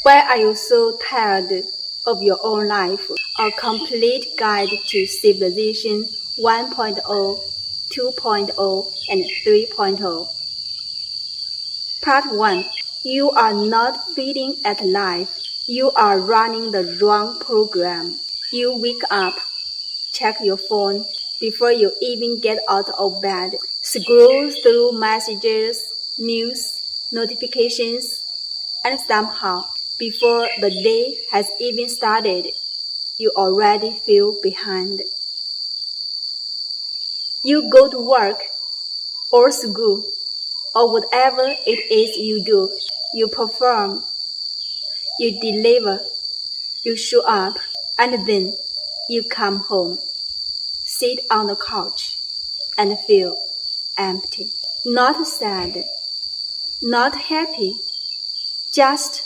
Why are you so tired of your own life? A complete guide to civilization 1.0, 2.0, and 3.0. Part 1. You are not feeling at life. You are running the wrong program. You wake up, check your phone before you even get out of bed, scroll through messages, news, notifications, and somehow, before the day has even started, you already feel behind. You go to work or school or whatever it is you do. You perform, you deliver, you show up, and then you come home, sit on the couch, and feel empty. Not sad, not happy, just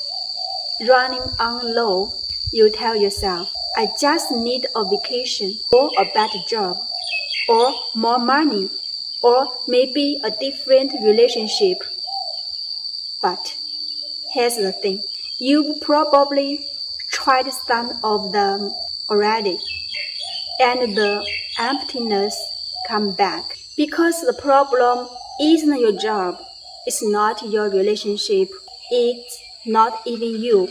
running on low. You tell yourself, I just need a vacation or a better job or more money or maybe a different relationship. But here's the thing, you've probably tried some of them already, and the emptiness comes back because the problem isn't your job, it's not your relationship, it's not even you.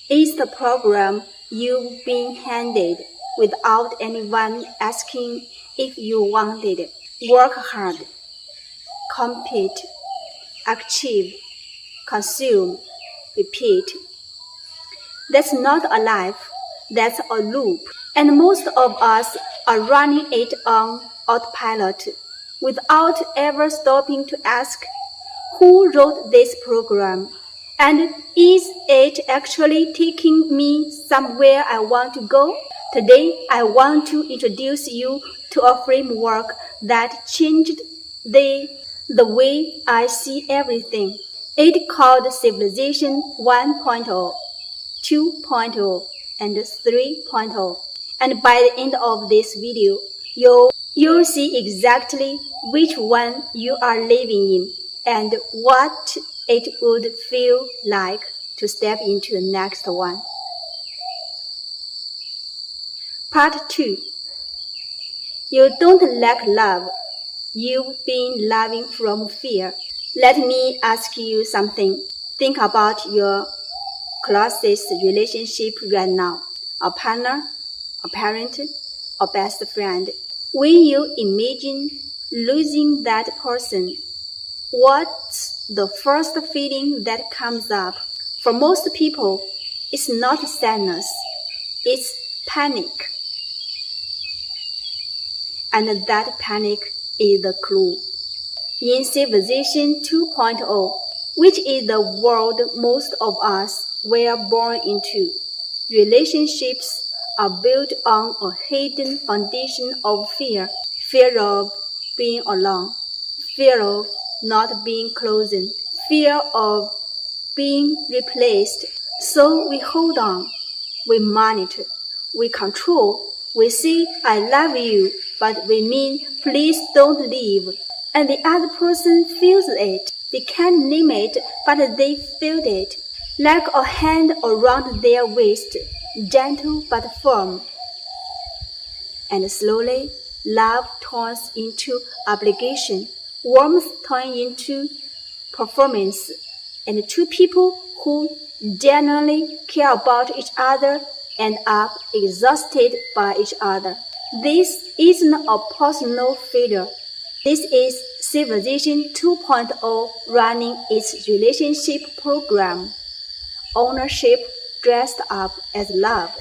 It's the program you've been handed without anyone asking if you wanted it. Work hard, compete, achieve, consume, repeat. That's not a life, that's a loop. And most of us are running it on autopilot without ever stopping to ask, who wrote this program? And is it actually taking me somewhere I want to go? Today, I want to introduce you to a framework that changed the way I see everything. It's called Civilization 1.0, 2.0, and 3.0. And by the end of this video, you'll see exactly which one you are living in and what it would feel like to step into the next one. Part 2. You don't lack love. You've been loving from fear. Let me ask you something. Think about your closest relationship right now. A partner, a parent, a best friend. When you imagine losing that person, what's the first feeling that comes up? For most people, it's not sadness, it's panic. And that panic is the clue. In Civilization 2.0, which is the world most of us were born into, relationships are built on a hidden foundation of fear. Fear of being alone, fear of not being chosen, fear of being replaced. So we hold on, we monitor, we control, we say, I love you, but we mean, please don't leave. And the other person feels it. They can't name it, but they feel it. Like a hand around their waist, gentle but firm. And slowly, love turns into obligation, warmth turns into performance, and two people who genuinely care about each other end up exhausted by each other. This isn't a personal failure. This is Civilization 2.0 running its relationship program. Ownership dressed up as love.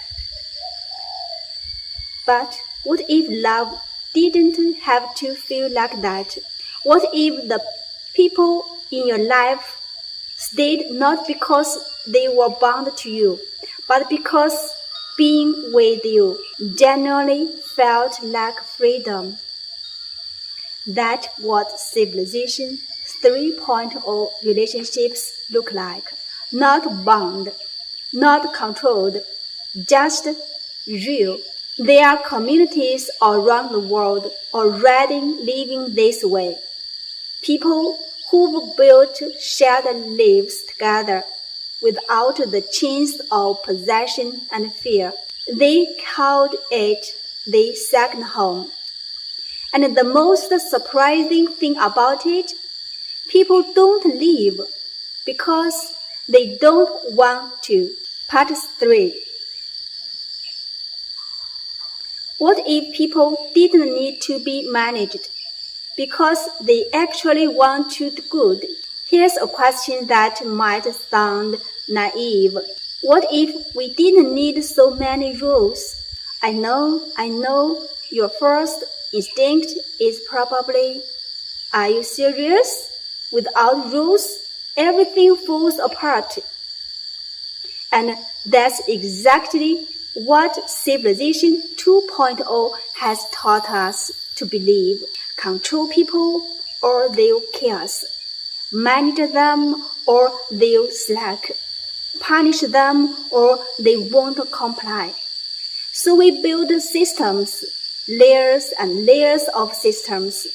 But what if love didn't have to feel like that? What if the people in your life stayed not because they were bound to you, but because being with you genuinely felt like freedom? That's what Civilization 3.0 relationships look like. Not bound, not controlled, just real. There are communities around the world already living this way. People who've built shared lives together, without the chains of possession and fear. They called it the second home. And the most surprising thing about it, people don't leave because they don't want to. Part 3. What if people didn't need to be managed because they actually wanted good? Here's a question that might sound naive. What if we didn't need so many rules? I know, your first instinct is probably, are you serious? Without rules, everything falls apart. And that's exactly what Civilization 2.0 has taught us to believe. Control people or they'll chaos. Manage them or they'll slack. Punish them or they won't comply. So we build systems, layers and layers of systems,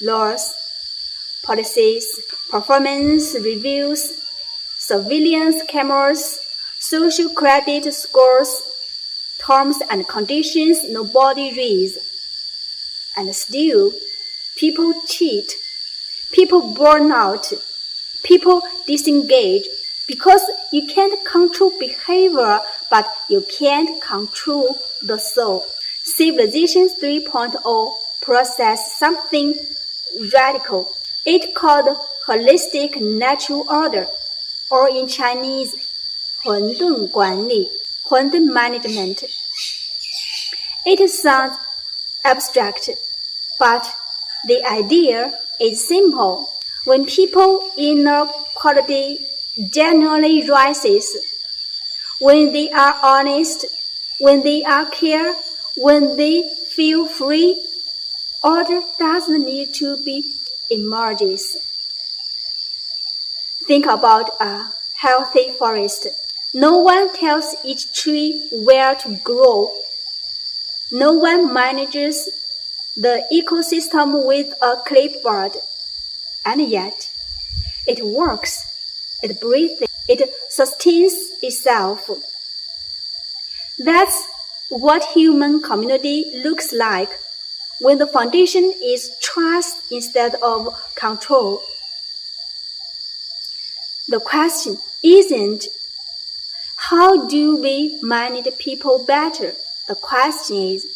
laws, policies, performance reviews, surveillance cameras, social credit scores, terms and conditions nobody reads. And still, people cheat, people burn out, people disengage, because you can't control behavior, but you can't control the soul. Civilization 3.0 processed something radical. It called holistic natural order, or in Chinese, 混沌管理, 混沌 management. It sounds abstract, but the idea is simple. When people's inner quality genuinely rises, when they are honest, when they are care, when they feel free, order doesn't need to be emerges. Think about a healthy forest. No one tells each tree where to grow. No one manages the ecosystem with a clipboard. And yet, it works. It breathes. It sustains itself. That's what human community looks like when the foundation is trust instead of control. The question isn't, how do we manage people better? The question is,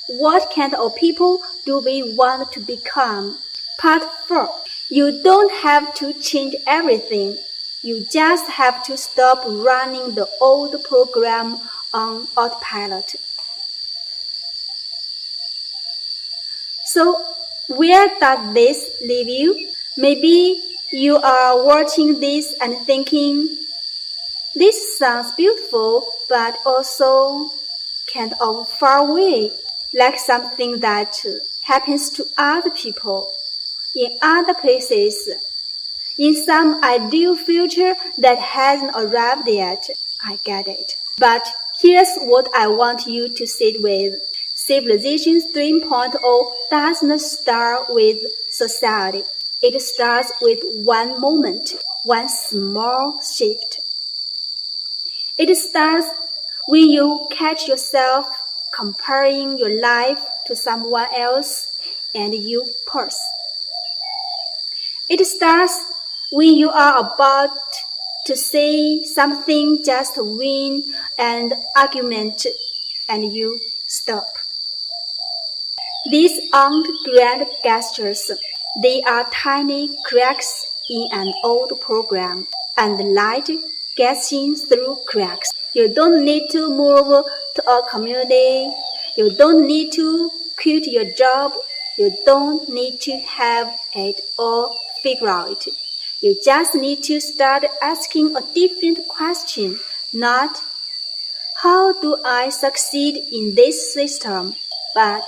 what kind of people do we want to become? Part 4. You don't have to change everything. You just have to stop running the old program on autopilot. So, where does this leave you? Maybe you are watching this and thinking, this sounds beautiful, but also kind of far away, like something that happens to other people, in other places, in some ideal future that hasn't arrived yet. I get it. But here's what I want you to sit with. Civilization 3.0 doesn't start with society. It starts with one moment, one small shift. It starts when you catch yourself comparing your life to someone else and you pause. It starts when you are about to say something just to win an argument and you stop. These aren't grand gestures. They are tiny cracks in an old program, and the light gets in through cracks. You don't need to move to a community. You don't need to quit your job. You don't need to have it all figured out. You just need to start asking a different question, not, how do I succeed in this system? But,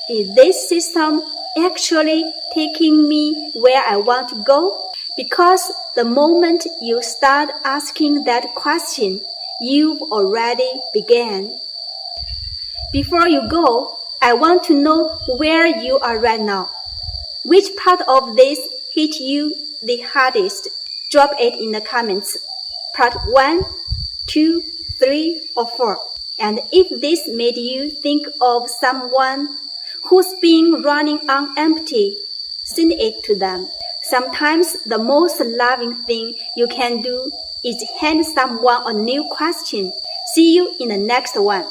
is this system actually taking me where I want to go? Because the moment you start asking that question, you've already began. Before you go, I want to know where you are right now. Which part of this hit you the hardest? Drop it in the comments. part 1, 2, 3, or 4. And if this made you think of someone who's been running on empty, send it to them. Sometimes the most loving thing you can do is hand someone a new question. See you in the next one.